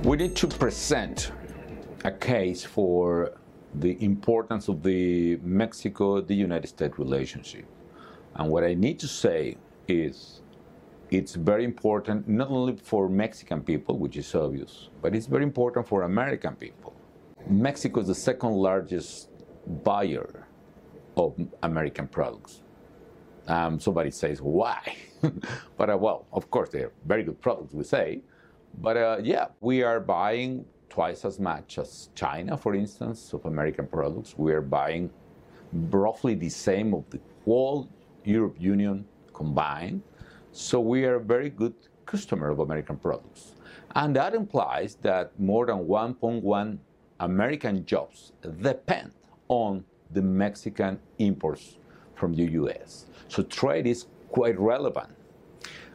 We need to present a case for the importance of the Mexico-the United States relationship. And what I need to say is it's very important not only for Mexican people, which is obvious, but it's very important for American people. Mexico is the second largest buyer of American products. Somebody says, why? But well, of course, they're very good products, we say. But yeah, we are buying twice as much as China, for instance, of American products. We are buying roughly the same of the whole European Union combined. So we are a very good customer of American products. And that implies that more than 1.1 American jobs depend on the Mexican imports from the U.S. So trade is quite relevant.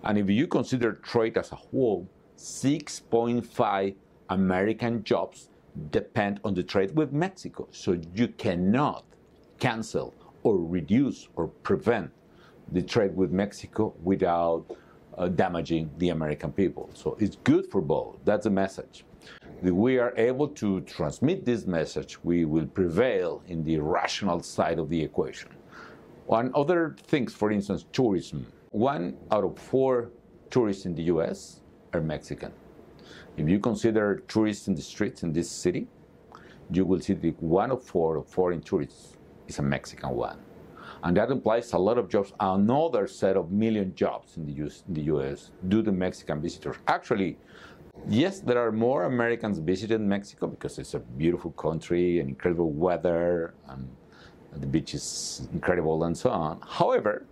And if you consider trade as a whole, 6.5 American jobs depend on the trade with Mexico. So you cannot cancel or reduce or prevent the trade with Mexico without damaging the American people. So it's good for both. That's the message. If we are able to transmit this message, we will prevail in the rational side of the equation. On other things, for instance, tourism. 1 out of 4 tourists in the U.S. are Mexican. If you consider tourists in the streets in this city, you will see that 1 of 4 foreign tourists is a Mexican one. And that implies a lot of jobs, another set of million jobs in the U.S. due to Mexican visitors. Actually, yes, there are more Americans visiting Mexico because it's a beautiful country and incredible weather, and the beach is incredible and so on. However,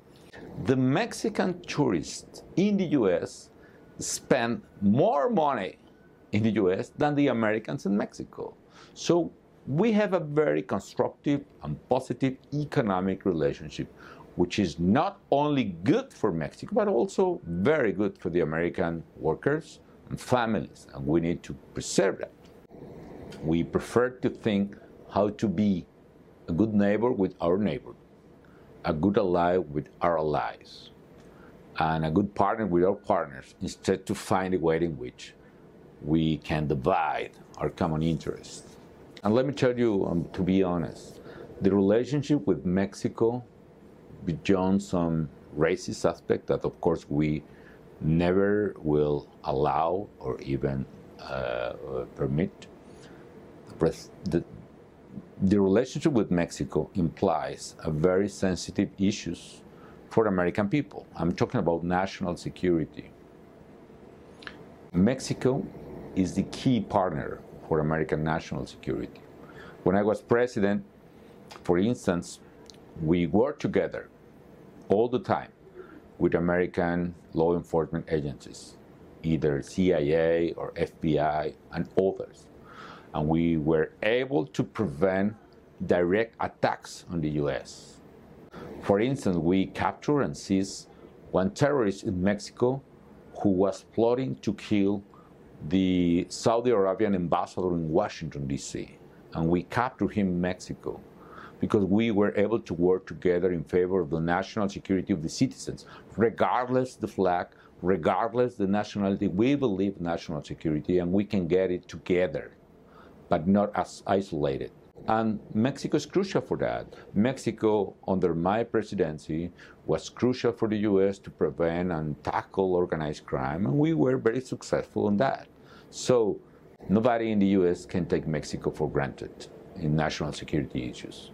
the Mexican tourists in the U.S. spend more money in the U.S. than the Americans in Mexico. So we have a very constructive and positive economic relationship, which is not only good for Mexico, but also very good for the American workers and families, and we need to preserve that. We prefer to think how to be a good neighbor with our neighbor, a good ally with our allies, and a good partner with our partners, instead to find a way in which we can divide our common interests. And let me tell you, to be honest, the relationship with Mexico, beyond some racist aspect that of course we never will allow or even permit, the relationship with Mexico implies a very sensitive issues for American people. I'm talking about national security. Mexico is the key partner for American national security. When I was president, for instance, we worked together all the time with American law enforcement agencies, either CIA or FBI and others. And we were able to prevent direct attacks on the U.S. For instance, we captured and seized one terrorist in Mexico who was plotting to kill the Saudi Arabian ambassador in Washington, D.C. And we captured him in Mexico because we were able to work together in favor of the national security of the citizens, regardless the flag, regardless the nationality. We believe in national security, and we can get it together, but not as isolated. And Mexico is crucial for that. Mexico, under my presidency, was crucial for the U.S. to prevent and tackle organized crime, and we were very successful in that. So nobody in the U.S. can take Mexico for granted in national security issues.